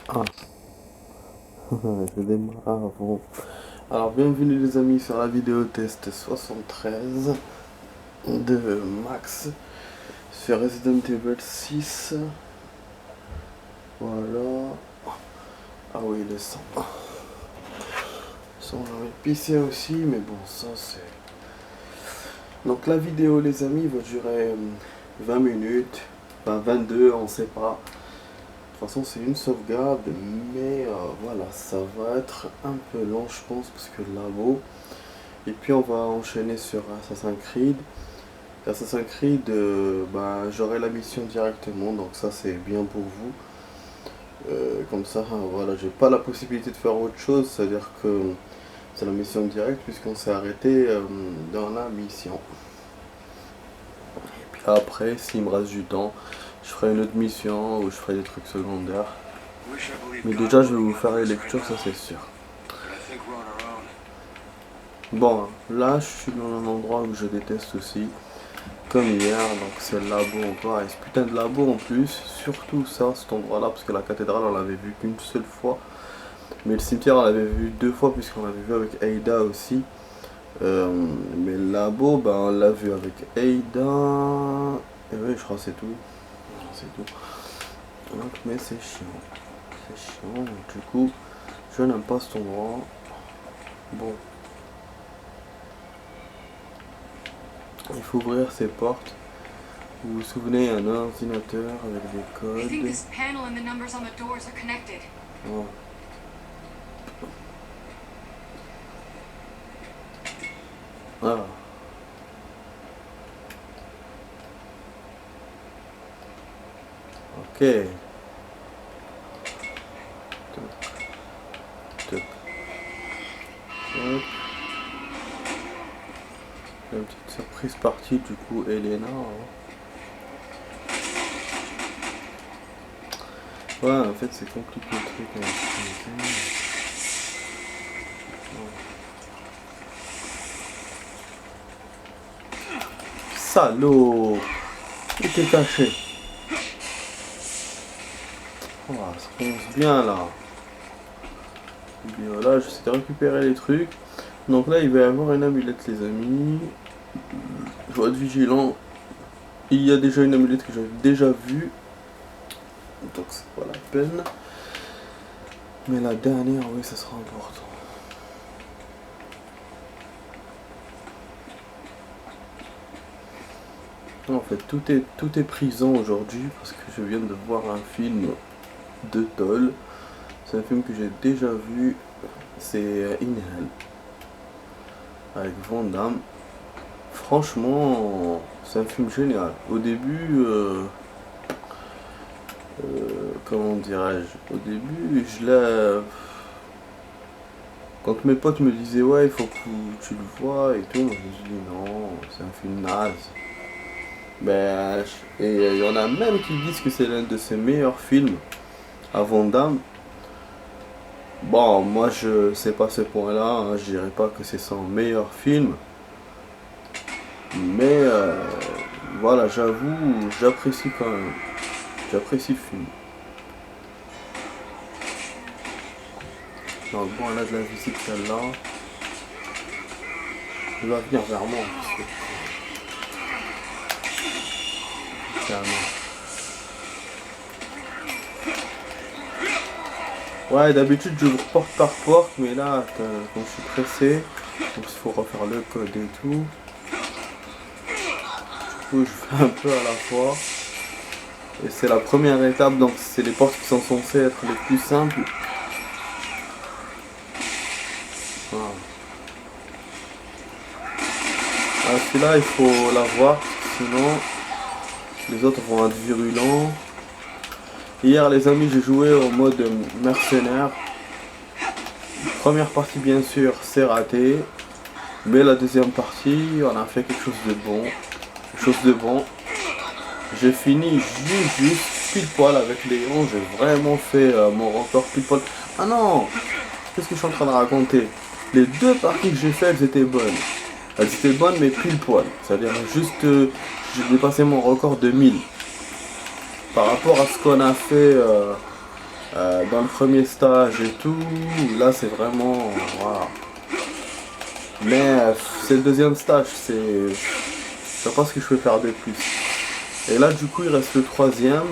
Ah, je démarre avant. Alors, bienvenue les amis sur la vidéo test 73 de Max sur Resident Evil 6. Voilà. Ah oui, le sang. Son épicé aussi, mais bon, ça c'est. Donc, la vidéo, les amis, va durer 20 minutes, enfin 22, on sait pas. De toute façon, c'est une sauvegarde, mais voilà, ça va être un peu long, je pense, parce que le labo. Et puis, on va enchaîner sur Assassin's Creed. Assassin's Creed, j'aurai la mission directement, donc ça, c'est bien pour vous. Comme ça, voilà, j'ai pas la possibilité de faire autre chose, c'est-à-dire que c'est la mission directe, puisqu'on s'est arrêté dans la mission. Et puis après, s'il me reste du temps, je ferai une autre mission ou je ferai des trucs secondaires. Mais déjà, je vais vous faire les lectures, ça c'est sûr. Bon, là, je suis dans un endroit où je déteste aussi. Comme hier, donc c'est le labo encore. Et ce putain de labo en plus, surtout ça, cet endroit-là, parce que la cathédrale, on l'avait vu qu'une seule fois. Mais le cimetière, on l'avait vu deux fois, puisqu'on l'avait vu avec Ada aussi. Mais le labo, on l'a vu avec Ada. Et oui, je crois que c'est tout. C'est tout. Donc, mais c'est chiant. C'est chiant. Donc, du coup, je n'aime pas cet endroit. Bon. Il faut ouvrir ces portes. Vous vous souvenez, un ordinateur avec des codes. Oh. Ah. Ok. Toc, toc. Hop. Une petite surprise partie du coup, Elena. Ouais, en fait c'est compliqué le truc à utiliser. Salaud! Il était caché. Oh, ça commence bien là. Et bien voilà, j'essaie de récupérer les trucs. Donc là il va y avoir une amulette les amis. Je dois être vigilant. Il y a déjà une amulette que j'avais déjà vue. Donc c'est pas la peine. Mais la dernière, oui, ça sera important. En fait, tout est prison aujourd'hui parce que je viens de voir un film de Toll. C'est un film que j'ai déjà vu. C'est In Hell avec Van Damme. Franchement, c'est un film génial. Au début, comment dirais-je? Au début, je l'ai. Quand mes potes me disaient ouais, il faut que tu le vois et tout, moi, je me suis dit non, c'est un film naze. Et il y en a même qui disent que c'est l'un de ses meilleurs films à Van Damme. Bon, moi je sais pas ce point-là, hein, je dirais pas que c'est son meilleur film. Mais voilà, j'avoue, j'apprécie quand même. J'apprécie le film. Donc bon, elle a de la visite celle-là. Il va venir vers moi. Ouais, d'habitude je vous porte par porte, mais là, quand je suis pressé, donc il faut refaire le code et tout. Du coup, je fais un peu à la fois. Et c'est la première étape, donc c'est les portes qui sont censées être les plus simples. Voilà. Ah, celui-là, il faut l'avoir, sinon les autres vont être virulents. Hier, les amis, j'ai joué au mode mercenaire. Première partie, bien sûr, c'est raté. Mais la deuxième partie, on a fait quelque chose de bon. Quelque chose de bon. J'ai fini juste pile poil avec Léon. J'ai vraiment fait mon record pile poil. Ah non! Qu'est-ce que je suis en train de raconter? Les deux parties que j'ai faites, elles étaient bonnes. Elles étaient bonnes, mais pile poil. C'est-à-dire juste, j'ai dépassé mon record de 1000. Par rapport à ce qu'on a fait Dans le premier stage et tout, là c'est vraiment, voilà. Mais c'est le deuxième stage, je sais pas ce que je peux faire de plus. Et là du coup il reste le troisième.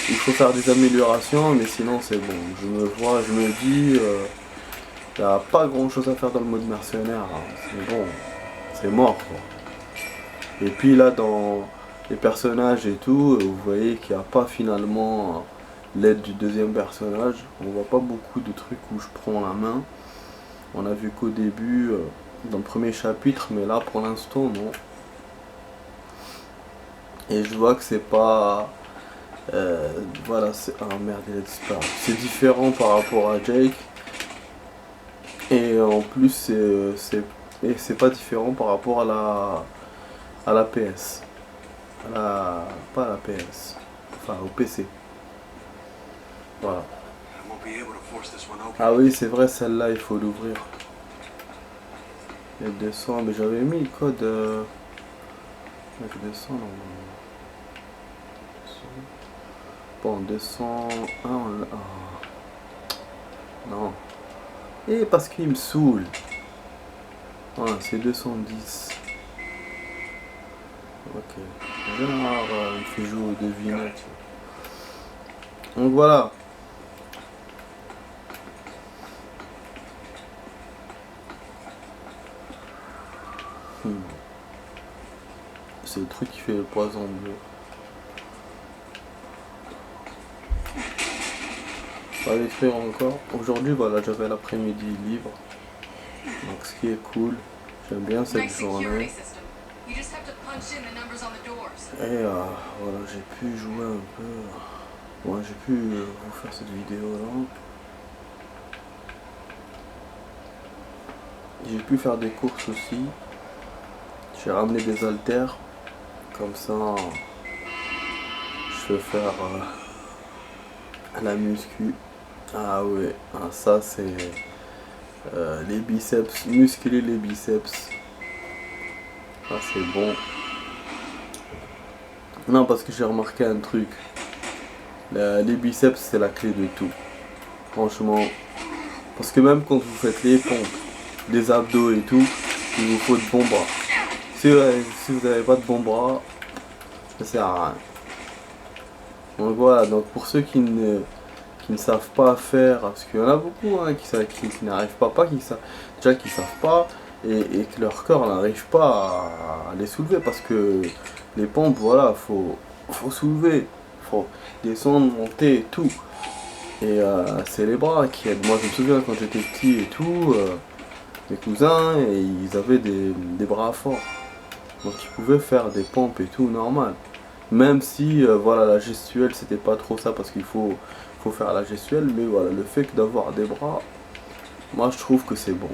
Il faut faire des améliorations, mais sinon c'est bon. Je me vois, je me dis, il n'y a pas grand chose à faire dans le mode mercenaire, hein. C'est bon, c'est mort quoi. Et puis là dans les personnages et tout, vous voyez qu'il n'y a pas finalement l'aide du deuxième personnage. On voit pas beaucoup de trucs où je prends la main. On a vu qu'au début, dans le premier chapitre, mais là pour l'instant non. Et je vois que c'est pas... voilà, c'est... Ah merde, il a disparu. C'est différent par rapport à Jake. Et en plus, c'est pas différent par rapport à la PS. Pas à la PS. Enfin, au PC. Voilà. Ah oui, c'est vrai, celle-là, il faut l'ouvrir. Elle descend, mais j'avais mis le code... Elle descend, normalement. Bon, 201, non. Et parce qu'il me saoule. Voilà, c'est 210. Ok. Il me fait jouer aux devinettes. Donc voilà. C'est le truc qui fait le poison bleu. Pas l'écrire encore. Aujourd'hui, voilà, j'avais l'après-midi libre. Donc ce qui est cool. J'aime bien cette journée. Et voilà, j'ai pu jouer un peu. Ouais, j'ai pu vous faire cette vidéo là. J'ai pu faire des courses aussi. J'ai ramené des haltères. Comme ça, je peux faire la muscu. Ah ouais, ça c'est les biceps, muscler les biceps. Ah c'est bon. Non, parce que j'ai remarqué un truc. Les biceps c'est la clé de tout. Franchement. Parce que même quand vous faites les pompes, les abdos et tout, il vous faut de bons bras. Si vous n'avez pas de bons bras, ça sert à rien. Donc voilà, donc pour ceux qui ne savent pas faire, parce qu'il y en a beaucoup hein, qui n'arrivent pas qui savent, déjà qui savent pas, et que leur corps n'arrive pas à les soulever, parce que les pompes, voilà, faut soulever, faut descendre, monter et tout. Et c'est les bras qui aident. Moi je me souviens quand j'étais petit et tout, mes cousins, et ils avaient des bras forts. Donc ils pouvaient faire des pompes et tout normal. Même si voilà, la gestuelle c'était pas trop ça parce qu'il faut faire la gestuelle, mais voilà, le fait que d'avoir des bras, moi je trouve que c'est bon.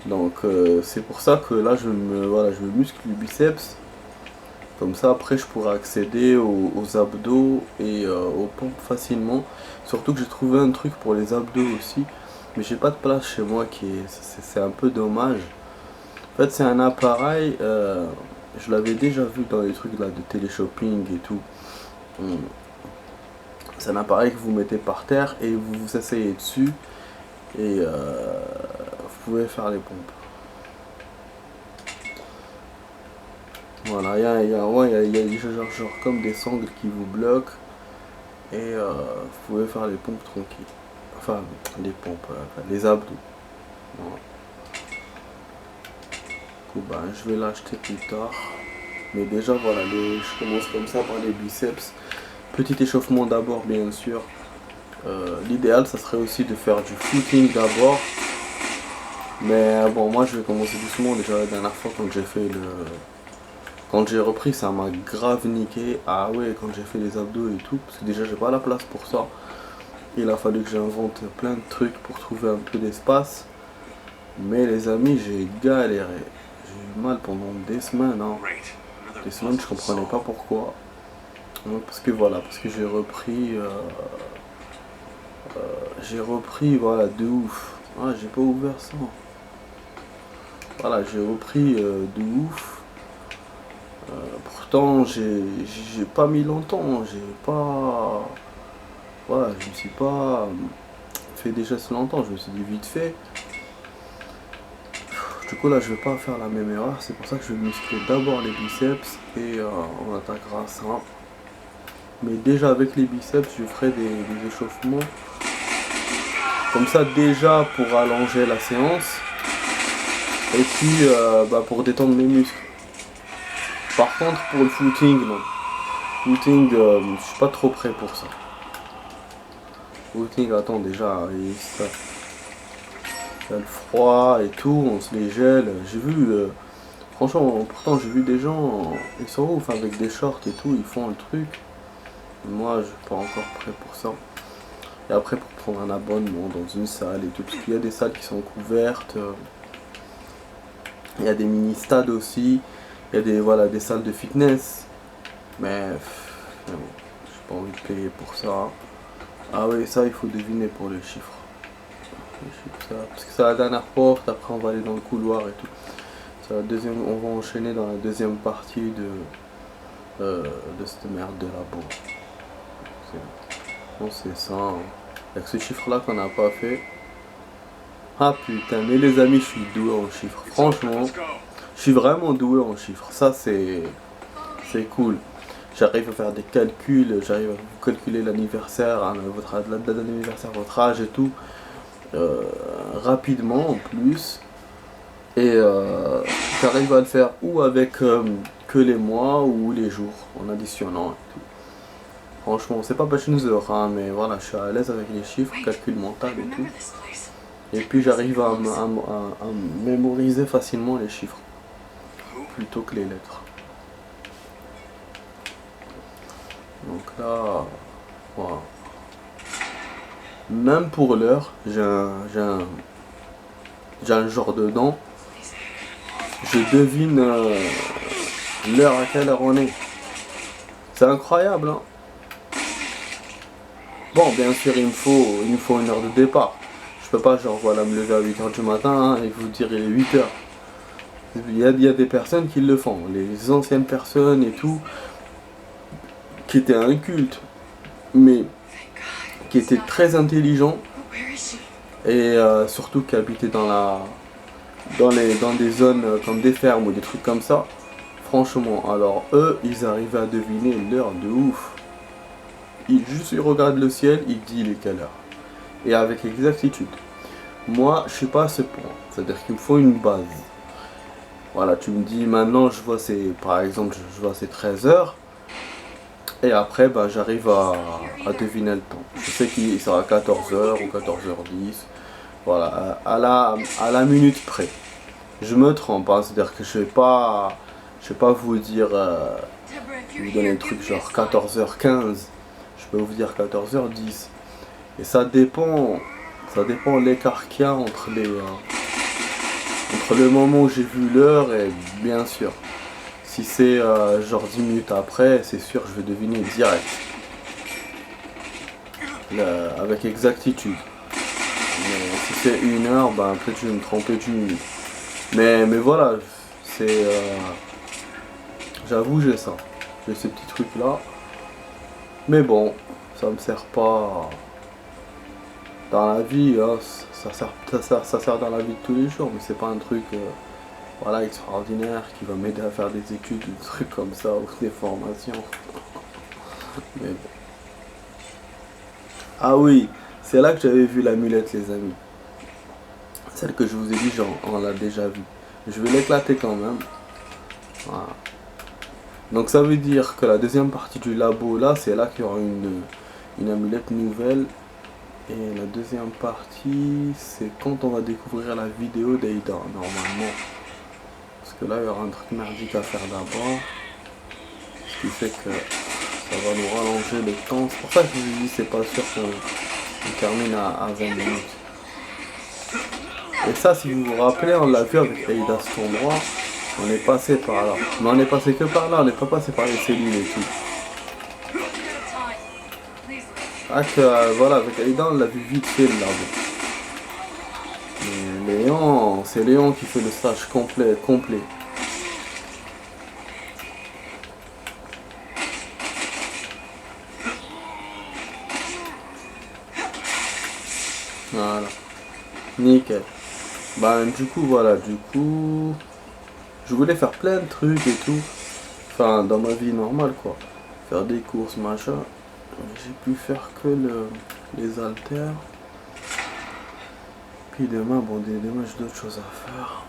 Donc c'est pour ça que là je me muscle le biceps. Comme ça après je pourrais accéder aux abdos et aux pompes facilement. Surtout que j'ai trouvé un truc pour les abdos aussi. Mais j'ai pas de place chez moi c'est un peu dommage. En fait c'est un appareil, je l'avais déjà vu dans les trucs là de téléshopping et tout. C'est un appareil que vous mettez par terre et vous vous asseyez dessus et vous pouvez faire les pompes. Voilà, il y a genre comme des sangles qui vous bloquent et vous pouvez faire les pompes tranquilles. Enfin, les pompes, les abdos. Voilà. Du coup, ben, je vais l'acheter plus tard. Mais déjà, voilà, je commence comme ça par les biceps. Petit échauffement d'abord, bien sûr. L'idéal, ça serait aussi de faire du footing d'abord. Mais bon, moi, je vais commencer doucement. Déjà, la dernière fois, quand j'ai repris, ça m'a grave niqué. Ah ouais, quand j'ai fait les abdos et tout. Parce que déjà, j'ai pas la place pour ça. Il a fallu que j'invente plein de trucs pour trouver un peu d'espace. Mais les amis, j'ai galéré. J'ai eu mal pendant des semaines. Hein. Des semaines, je comprenais pas pourquoi. Parce que voilà, parce que j'ai repris, voilà, de ouf. Ah, j'ai pas ouvert ça. Voilà, j'ai repris de ouf. Pourtant, j'ai pas mis longtemps. voilà, je me suis pas fait des gestes longtemps, je me suis dit vite fait. Du coup là je vais pas faire la même erreur, c'est pour ça que je vais muscler d'abord les biceps et on attaquera ça. Mais déjà avec les biceps je ferai des échauffements comme ça déjà pour allonger la séance et puis pour détendre mes muscles. Par contre pour le footing, non. Footing, je suis pas trop prêt pour ça. Footing, attends déjà, ça le froid et tout, on se les gèle. J'ai vu, franchement, pourtant j'ai vu des gens, ils sont ouf avec des shorts et tout, ils font le truc. Moi, je suis pas encore prêt pour ça. Et après, pour prendre un abonnement dans une salle et tout, parce qu'il y a des salles qui sont couvertes. Il y a des mini-stades aussi. Il y a des salles de fitness. Mais bon, j'ai pas envie de payer pour ça. Ah oui, ça, il faut deviner pour les chiffres. Parce que c'est la dernière porte, après on va aller dans le couloir et tout. On va enchaîner dans la deuxième partie de cette merde de labo. Bon, c'est ça. Hein. Avec ce chiffre-là qu'on n'a pas fait. Ah putain, mais les amis, je suis doué en chiffres. Franchement, je suis vraiment doué en chiffres. Ça, c'est cool. J'arrive à faire des calculs, j'arrive à vous calculer l'anniversaire, hein, la date d'anniversaire, votre âge et tout. Rapidement en plus. Et j'arrive à le faire ou avec que les mois ou les jours en additionnant et tout. Franchement, c'est pas Bachelor, hein, mais voilà, je suis à l'aise avec les chiffres, calcul mental et tout. Et puis j'arrive à mémoriser facilement les chiffres plutôt que les lettres. Donc là, voilà. Même pour l'heure, j'ai un genre de dent. Je devine l'heure à quelle heure on est. C'est incroyable, hein. Bon, bien sûr, il me faut une heure de départ. Je peux pas, genre, voilà, me lever à 8h du matin hein, et vous dire il est 8h. Il y a des personnes qui le font. Les anciennes personnes et tout, qui étaient incultes, mais qui étaient très intelligents et surtout qui habitaient dans des zones comme des fermes ou des trucs comme ça. Franchement, alors eux, ils arrivaient à deviner l'heure de ouf. Juste ils regardent le ciel, ils disent il est quelle heure. Et avec exactitude. Moi, je suis pas à ce point. C'est-à-dire qu'il me faut une base. Voilà, tu me dis maintenant, par exemple, je vois c'est 13h. Et après, j'arrive à deviner le temps. Je sais qu'il sera 14h ou 14h10. Voilà, à la minute près. Je me trompe, hein, c'est-à-dire que je vais pas vous dire, vous donner un truc genre 14h15. Je peux vous dire 14h10. Et ça dépend l'écart qu'il y a entre le moment où j'ai vu l'heure et bien sûr. Si c'est genre 10 minutes après, c'est sûr je vais deviner direct. Avec exactitude. Mais si c'est 1 heure, peut-être je vais me tromper d'une minute. Mais voilà, c'est... j'avoue j'ai ça. J'ai ces petits trucs là. Mais bon, ça me sert pas... Dans la vie, hein, ça sert dans la vie de tous les jours, mais c'est pas un truc voilà, extraordinaire qui va m'aider à faire des études, des trucs comme ça, ou des formations. Mais bon. Ah oui, c'est là que j'avais vu l'amulette, les amis. Celle que je vous ai dit, genre, on l'a déjà vue. Je vais l'éclater quand même. Voilà. Donc ça veut dire que la deuxième partie du labo, là, c'est là qu'il y aura une amulette nouvelle. Et la deuxième partie, c'est quand on va découvrir la vidéo d'Aida, normalement. Parce que là, il y aura un truc merdique à faire d'abord. Ce qui fait que ça va nous rallonger le temps. C'est pour ça que je vous dis, c'est pas sûr qu'on termine à 20 minutes. Et ça, si vous vous rappelez, on l'a vu avec Aida cet endroit. On est passé par là. Mais on est passé que par là, on n'est pas passé par les cellules et tout. Voilà, avec Aida, on l'a vu vite fait là-bas. Léon, c'est Léon qui fait le stage complet. Voilà. Nickel. Ben du coup voilà, du coup je voulais faire plein de trucs et tout. Enfin dans ma vie normale quoi. Faire des courses, machin. J'ai pu faire que les haltères. Puis demain, bon demain j'ai d'autres choses à faire.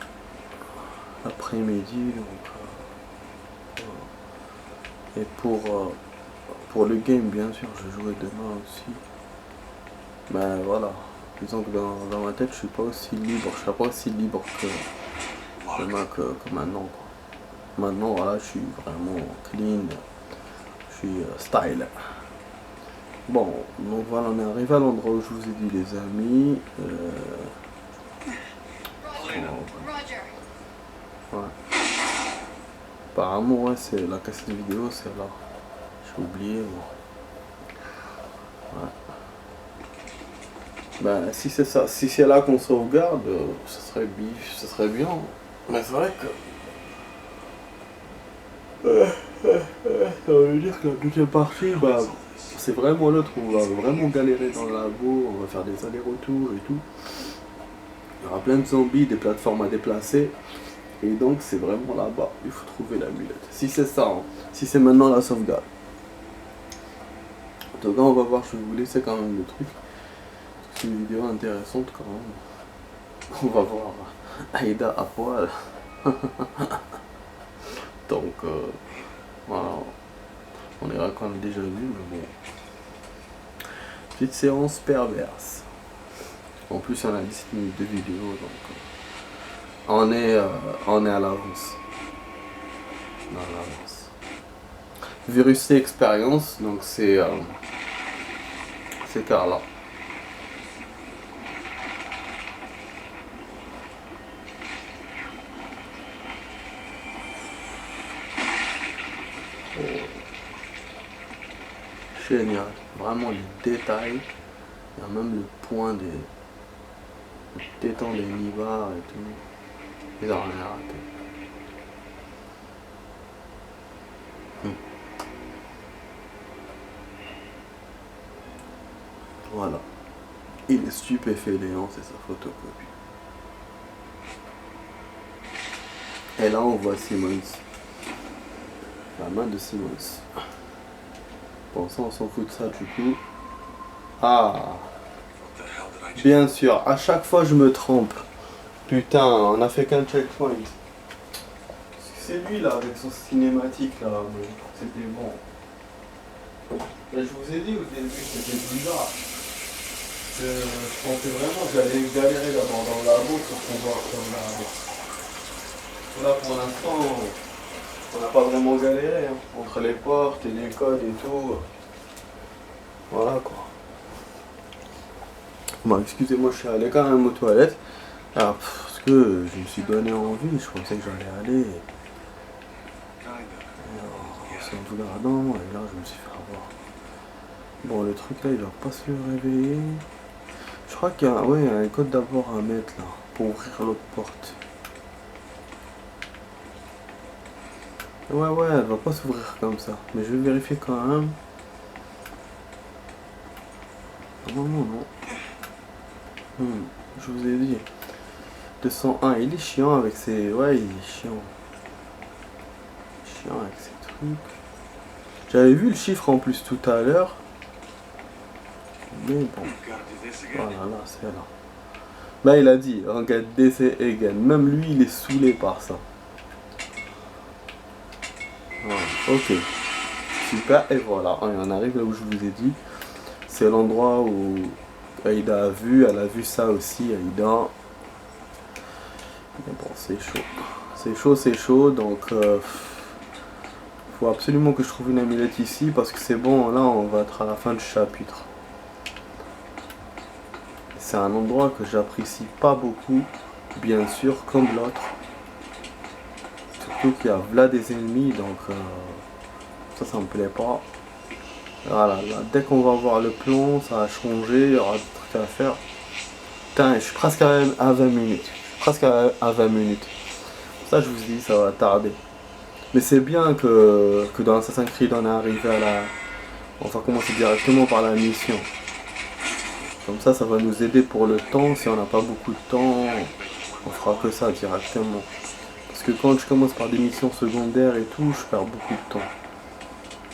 Après-midi donc. Et pour le game bien sûr je jouerai demain aussi. Ben voilà. Disons que dans ma tête je suis pas aussi libre. Je serai pas aussi libre que demain que maintenant quoi. Maintenant voilà je suis vraiment clean. Je suis style. Bon, donc voilà, on est arrivé à l'endroit où je vous ai dit les amis. Ouais. Apparemment ouais c'est la cassette vidéo, c'est là. J'ai oublié moi. Ouais. Ben si c'est ça, si c'est là qu'on sauvegarde, ce serait bien. Mais c'est vrai que. Ça veut dire que la deuxième partie, bah, c'est vraiment l'autre, on va vraiment galérer dans le labo, on va faire des allers-retours et tout. Il y aura plein de zombies, des plateformes à déplacer. Et donc c'est vraiment là-bas, il faut trouver l'amulette. Si c'est ça, hein. Si c'est maintenant la sauvegarde. En tout cas on va voir, je vais vous laisser quand même le truc. C'est une vidéo intéressante quand même. On va voir Aïda à poil. Donc voilà. On ira qu'on a déjà vu, mais bon. Petite séance perverse. En plus on a 17 minutes de vidéo, donc on est à l'avance. On est à l'avance. Virus C expérience, donc c'est Carla. Oh. Génial, vraiment les détails. Il y a même le point des tétons des nibards et tout. Ils ont rien raté. Voilà. Il est stupéfait, Léon, c'est sa photocopie. Et là, on voit Simmons. La main de Simmons. Bon, ça, on s'en fout de ça, du coup. Ah. Bien sûr, à chaque fois, je me trompe. Putain, on a fait qu'un checkpoint. C'est lui, là, avec son cinématique, là. C'était bon. Mais je vous ai dit au début, c'était bizarre. Je pensais vraiment que j'allais galérer d'abord dans le labo pour pouvoir faire le labo. Là pour l'instant, on n'a pas vraiment galéré, hein. Entre les portes et les codes et tout. Voilà quoi. Bon, excusez-moi, je suis allé quand même aux toilettes. Alors, parce que je me suis donné envie, je pensais que j'allais aller. En sauvegardant, et là je me suis fait avoir. Bon, le truc là, il va pas se réveiller. Je crois qu'il y a, ouais, un code d'abord à mettre là, pour ouvrir l'autre porte. Ouais, elle va pas s'ouvrir comme ça. Mais je vais vérifier quand même. Normalement, non. Je vous ai dit. 201, il est chiant avec ses... Ouais, il est chiant. Chiant avec ses trucs. J'avais vu le chiffre en plus tout à l'heure. Mais bon. Voilà, là, c'est là. Là, il a dit, regarde DC again. Même lui, il est saoulé par ça. Voilà, ok. Super, et voilà. On arrive là où je vous ai dit. C'est l'endroit où Aïda a vu. Elle a vu ça aussi, Aïda. Mais bon, c'est chaud. C'est chaud, donc... faut absolument que je trouve une amulette ici. Parce que c'est bon, là, on va être à la fin du chapitre. C'est un endroit que j'apprécie pas beaucoup, bien sûr, comme l'autre. Surtout qu'il y a là des ennemis, donc ça me plaît pas. Voilà, là, dès qu'on va voir le plomb, ça va changer, il y aura des trucs à faire. Putain, je suis presque à 20 minutes. Presque à 20 minutes. Ça, je vous dis, ça va tarder. Mais c'est bien que dans Assassin's Creed, on est arrivé à la... On va commencer directement par la mission. Comme ça va nous aider pour le temps. Si on n'a pas beaucoup de temps, on fera que ça directement. Parce que quand je commence par des missions secondaires et tout, je perds beaucoup de temps.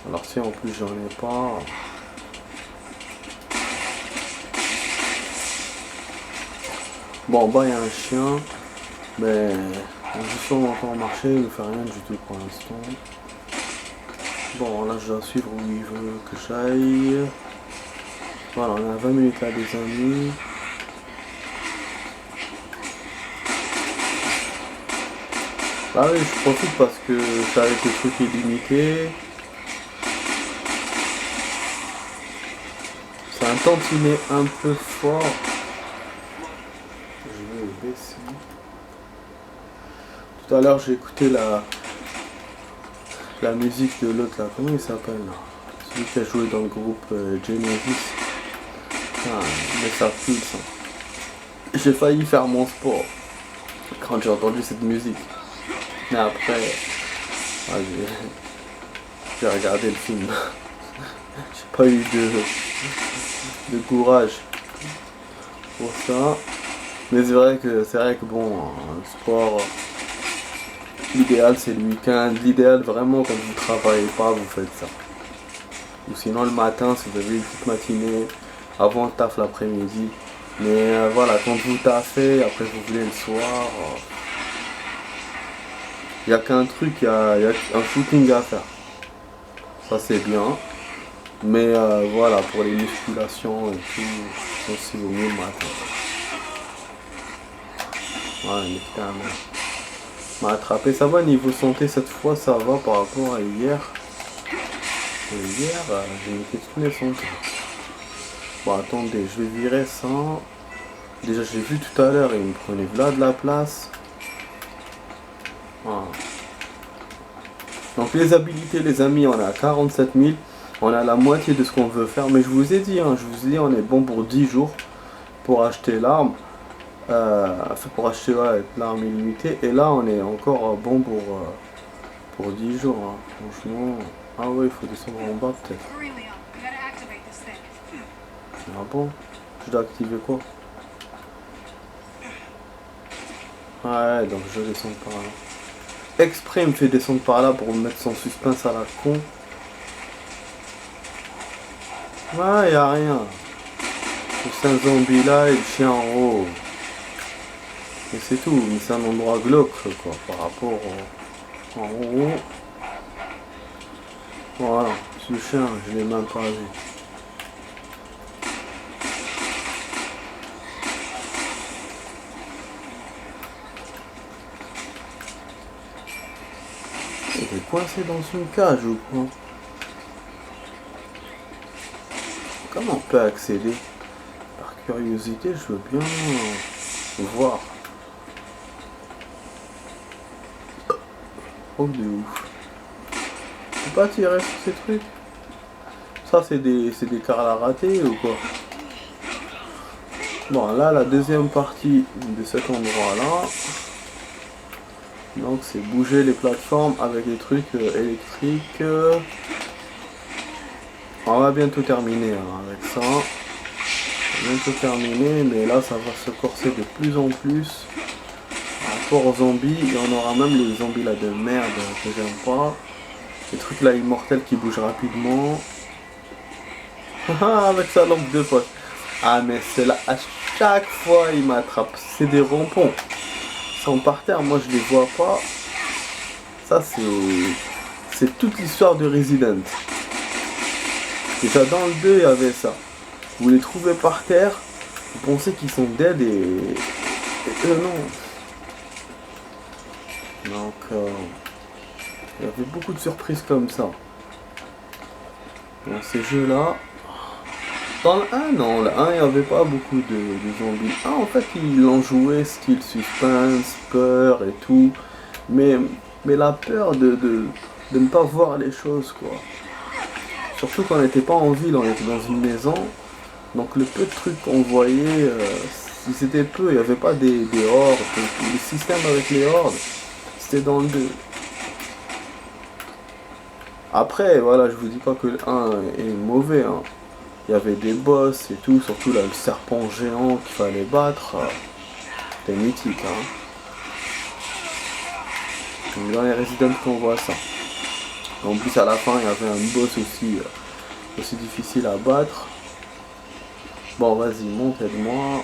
Alors si en plus j'en ai pas... Bon, en bas il y a un chien, mais on va sûrement encore marcher, il ne fait rien du tout pour l'instant. Bon, là je dois suivre où il veut que j'aille. Voilà, on a 20 minutes là les amis. Ah oui, je profite parce que ça avec le truc illimité. C'est un tantinet un peu fort. Je vais le baisser. Tout à l'heure j'ai écouté la musique de l'autre là. Comment il s'appelle là? Celui qui a joué dans le groupe Genesis. Ah, mais ça pue ça. J'ai failli faire mon sport quand j'ai entendu cette musique. Mais après, j'ai regardé le film. J'ai pas eu de courage pour ça. Mais c'est vrai que bon, le sport, l'idéal c'est le week-end. L'idéal vraiment quand vous travaillez pas, vous faites ça. Ou sinon le matin, si vous avez une petite matinée, avant le taf l'après-midi. Mais voilà, quand vous taffez, après vous voulez le soir. Il n'y a qu'un truc, il y a un footing à faire. Ça c'est bien. Mais voilà, pour les musculations et tout, aussi vaut mieux le matin. Ouais, mais putain, m'a attrapé. Ça va niveau santé cette fois, ça va par rapport à hier. Et hier, j'ai mis toutes mes santé. Bon, attendez, je vais virer ça. Déjà, j'ai vu tout à l'heure, il me prenait là de la place. Voilà. Donc les habilités les amis, on a 47 000. On a la moitié de ce qu'on veut faire. Mais je vous ai dit, on est bon pour 10 jours pour acheter l'arme. Pour acheter l'arme illimitée. Et là on est encore bon pour 10 jours. Hein. Franchement. Ah ouais, il faut descendre en bas peut-être. Ah bon? Je dois activer quoi? Ouais, donc je descends par là. Exprès il me fait descendre par là pour me mettre son suspense à la con. Ouais, y a rien. C'est un zombie là et le chien en haut. Et c'est tout, mais c'est un endroit glauque quoi par rapport en haut. Voilà, ce chien, je l'ai même pas vu. Il est coincé dans une cage ou quoi? Comment on peut accéder? Par curiosité, je veux bien voir. Oh de ouf. Je peux pas tirer sur ces trucs. Ça c'est des cartes à rater ou quoi? Bon là la deuxième partie de cet endroit là. Donc c'est bouger les plateformes avec des trucs électriques. On va bientôt terminer hein, avec ça. Bientôt terminé, mais là ça va se corser de plus en plus. Par rapport aux zombies, il y en aura même les zombies là de merde que j'aime pas. Les trucs là immortels qui bougent rapidement. Avec sa lampe de poche. Ah mais c'est là, à chaque fois il m'attrape. C'est des rampons. Ils sont par terre, moi je les vois pas. Ça c'est toute l'histoire de Resident. Déjà dans le 2 il y avait ça. Vous les trouvez par terre, vous pensez qu'ils sont dead et eux non. Donc il y avait beaucoup de surprises comme ça. Dans ces jeux là. Dans le 1 non, le 1 il n'y avait pas beaucoup de zombies. Ah en fait ils l'ont joué style suspense, peur et tout. Mais la peur de ne pas voir les choses quoi. Surtout quand on n'était pas en ville, on était dans une maison. Donc le peu de trucs qu'on voyait, c'était peu, il n'y avait pas des hordes. Le système avec les hordes, c'était dans le 2. Après, voilà, je vous dis pas que le 1 est mauvais. Hein. il y avait des boss et tout, surtout là, le serpent géant qu'il fallait battre. C'était mythique, hein. Donc, dans les Resident qu'on voit ça. En plus à la fin il y avait un boss aussi difficile à battre. Bon vas-y, monte, aide-moi.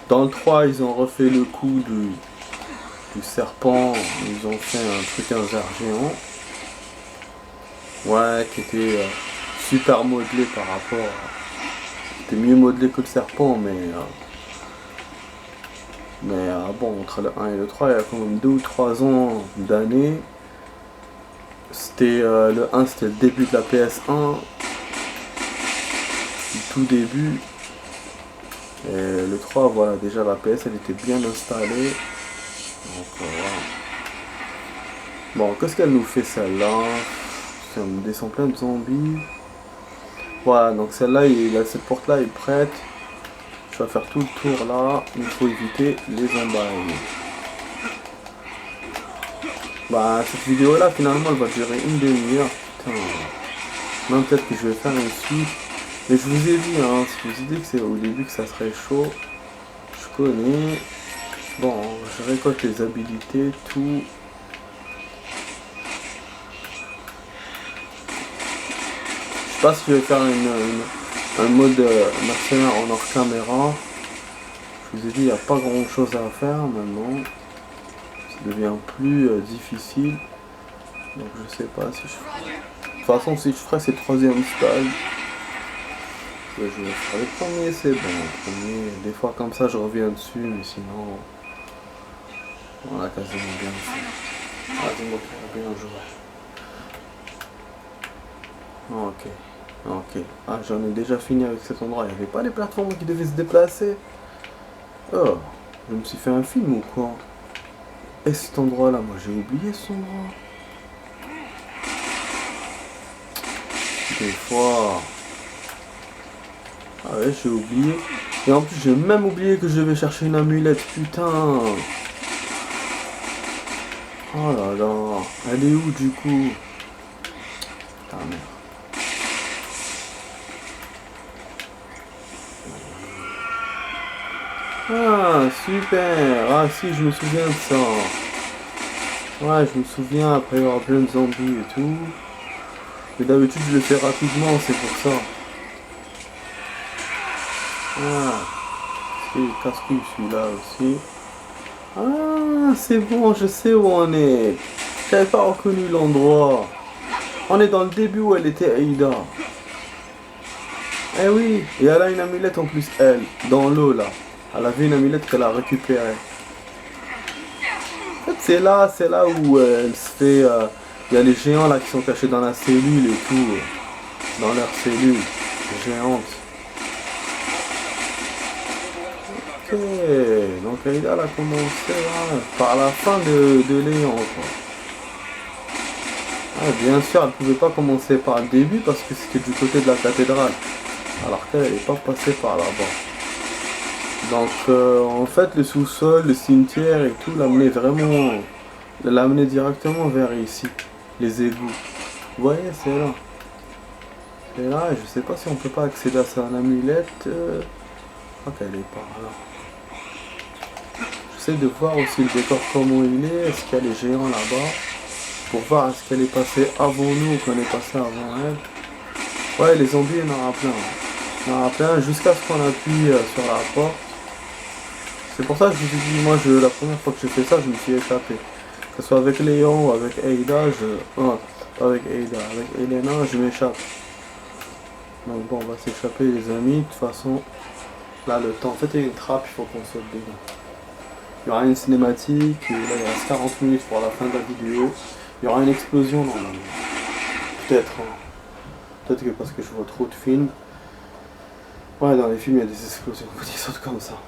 Dans le 3 ils ont refait le coup du serpent, ils ont fait un truc géant. Ouais, qui était super modelé par rapport à... C'était mieux modelé que le serpent, mais bon, entre le 1 et le 3, il y a quand même 2 ou 3 ans d'années. C'était le 1, c'était le début de la PS1, le tout début. Et le 3, voilà, déjà la PS, elle était bien installée. Donc voilà. Bon, qu'est-ce qu'elle nous fait celle-là? Ça me descend plein de zombies. Voilà, donc celle-là, cette porte-là est prête. Je vais faire tout le tour là. Il faut éviter les emballes. Bah, cette vidéo-là, finalement, elle va durer une demi-heure. Putain. Même peut-être que je vais faire une suite. Mais je vous ai dit, hein, je vous ai dit que c'est au début que ça serait chaud. Je connais. Bon, je récolte les habilités, tout. Je sais pas si je vais faire un mode mercenaire en hors caméra. Je vous ai dit, il n'y a pas grand chose à faire maintenant. Ça devient plus difficile. Donc je sais pas si je ferai. De toute façon, si je ferai ces troisième stage, je vais faire le premier, c'est bon. Le premier, des fois comme ça, je reviens dessus, mais sinon, on a quasiment bien fait. Ah, dis-moi qu'il a bien joué. Ok. Ok. Ah, j'en ai déjà fini avec cet endroit. Il n'y avait pas les plateformes qui devaient se déplacer. Oh, je me suis fait un film ou quoi? Et cet endroit-là, moi j'ai oublié cet endroit. Des fois... Ah ouais, j'ai oublié. Et en plus, j'ai même oublié que je devais chercher une amulette. Putain. Oh là là. Elle est où du coup? Putain, merde. Ah, super. Ah si, je me souviens de ça. Ouais, je me souviens, après il y aura plein de zombies et tout. Mais d'habitude, je le fais rapidement, c'est pour ça. Ah, c'est casse-couille celui-là aussi. Ah, c'est bon, je sais où on est. J'avais pas reconnu l'endroit. On est dans le début où elle était Ada. Eh oui, et elle a une amulette en plus, elle, dans l'eau là. Elle avait une amulette qu'elle a récupérée. En fait, c'est là où elle se fait... Il y a les géants là qui sont cachés dans la cellule et tout. Dans leur cellule géante. Ok, donc Ada elle a commencé là, par la fin de Léon quoi. Ah, bien sûr, elle ne pouvait pas commencer par le début parce que c'était du côté de la cathédrale. Alors qu'elle n'est pas passée par là-bas. Donc en fait le sous-sol, le cimetière et tout l'amenait directement vers ici. Les égouts. Vous voyez, c'est là. C'est là et je sais pas si on peut pas accéder à sa amulette. Je crois qu'elle est par là. J'essaie de voir aussi le décor comment il est. Est-ce qu'il y a les géants là-bas? Pour voir est-ce qu'elle est passée avant nous ou qu'on est passé avant elle. Ouais, les zombies, il y en aura plein. Il y en aura plein jusqu'à ce qu'on appuie sur la porte. C'est pour ça que je vous ai dit, moi, la première fois que j'ai fait ça, je me suis échappé. Que ce soit avec Léon ou avec Ada, pas avec Ada, avec Elena, je m'échappe. Donc bon, on va s'échapper les amis. De toute façon, là, le temps. En fait, il y a une trappe, il faut qu'on saute dedans. Il y aura une cinématique, et là, il reste 40 minutes pour la fin de la vidéo. Il y aura une explosion normalement. Peut-être. Hein. Peut-être que parce que je vois trop de films. Ouais, dans les films, il y a des explosions. Ils sautent comme ça.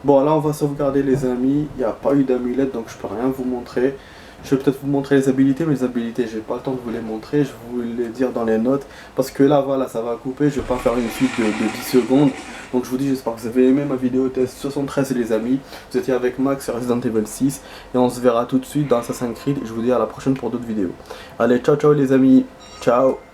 Bon, là, on va sauvegarder les amis. Il n'y a pas eu d'amulette, donc je peux rien vous montrer. Je vais peut-être vous montrer les habilités, mais les habilités, j'ai pas le temps de vous les montrer, je vais vous les dire dans les notes. Parce que là, voilà, ça va couper, je vais pas faire une suite de 10 secondes. Donc je vous dis, j'espère que vous avez aimé ma vidéo test 73 les amis. Vous étiez avec Max sur Resident Evil 6. Et on se verra tout de suite dans Assassin's Creed. Et je vous dis à la prochaine pour d'autres vidéos. Allez, ciao ciao les amis, ciao.